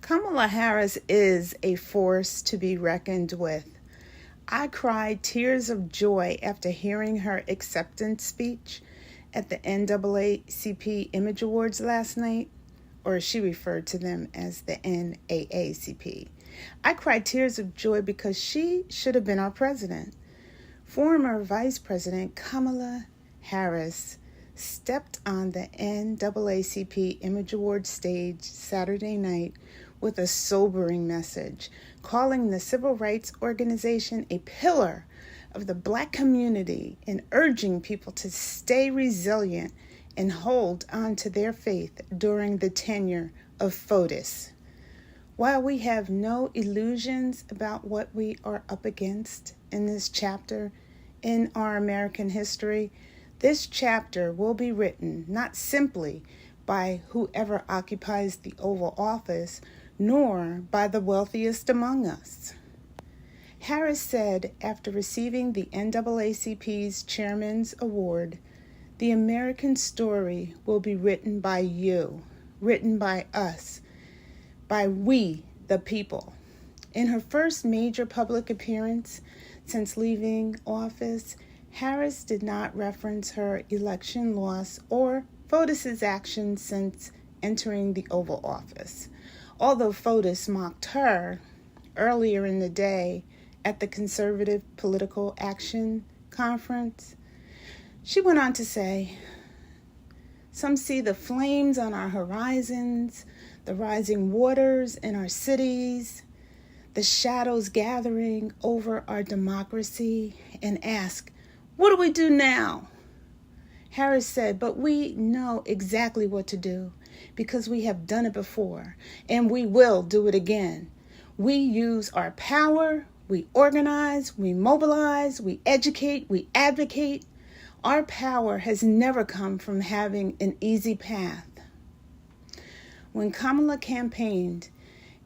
Kamala Harris is a force to be reckoned with. I cried tears of joy after hearing her acceptance speech at the NAACP Image Awards last night, or she referred to them as the NAACP. I cried tears of joy because she should have been our president. Former Vice President Kamala Harris stepped on the NAACP Image Awards stage Saturday night with a sobering message, calling the civil rights organization a pillar of the Black community and urging people to stay resilient and hold on to their faith during the tenure of FOTUS. While we have no illusions about what we are up against in this chapter in our American history, this chapter will be written not simply by whoever occupies the Oval Office, nor by the wealthiest among us. Harris said after receiving the NAACP's Chairman's Award, "The American story will be written by you, written by us, by we, the people." In her first major public appearance since leaving office, Harris did not reference her election loss or FOTUS's actions since entering the Oval Office. Although FOTUS mocked her earlier in the day at the Conservative Political Action Conference, she went on to say, "Some see the flames on our horizons, the rising waters in our cities, the shadows gathering over our democracy, and ask, what do we do now?" Harris said, "But we know exactly what to do because we have done it before and we will do it again. We use our power, we organize, we mobilize, we educate, we advocate. Our power has never come from having an easy path." When Kamala campaigned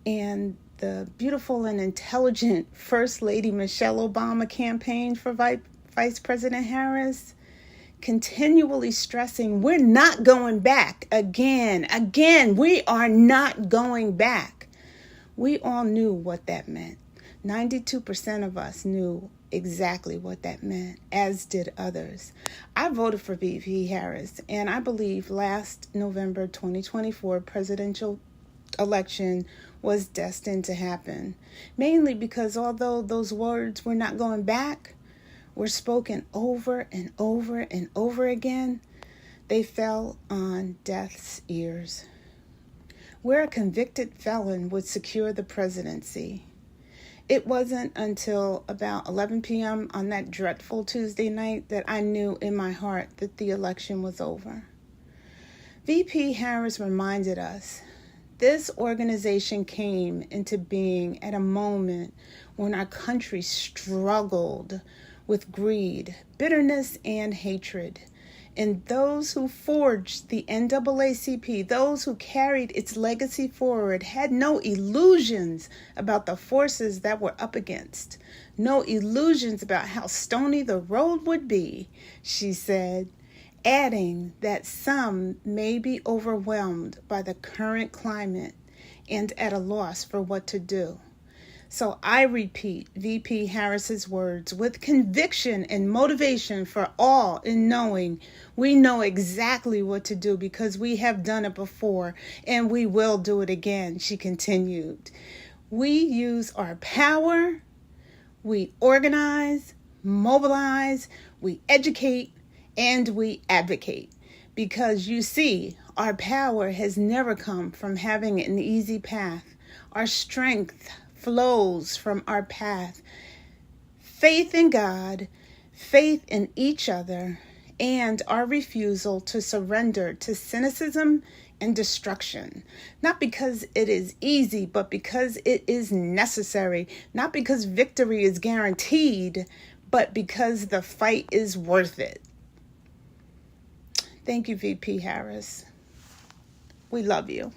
and the beautiful and intelligent First Lady Michelle Obama campaigned for Vice President Harris, continually stressing, "We're not going back again, we are not going back." We all knew what that meant. 92% of us knew exactly what that meant, as did others. I voted for VP Harris, and I believe last November 2024 presidential election was destined to happen, mainly because although those words "we're not going back" were spoken over and over and over again, they fell on deaf's ears. Where a convicted felon would secure the presidency, it wasn't until about 11 p.m. on that dreadful Tuesday night that I knew in my heart that the election was over. VP Harris reminded us this organization came into being at a moment when our country struggled with greed, bitterness, and hatred. And those who forged the NAACP, those who carried its legacy forward, had no illusions about the forces that were up against. No illusions about how stony the road would be, she said, adding that some may be overwhelmed by the current climate and at a loss for what to do. So I repeat VP Harris's words with conviction and motivation for all in knowing we know exactly what to do because we have done it before and we will do it again, she continued. We use our power, we organize, mobilize, we educate, and we advocate. Because you see, our power has never come from having an easy path. Our strength flows from our path. Faith in God, faith in each other, and our refusal to surrender to cynicism and destruction. Not because it is easy, but because it is necessary. Not because victory is guaranteed, but because the fight is worth it. Thank you, VP Harris. We love you.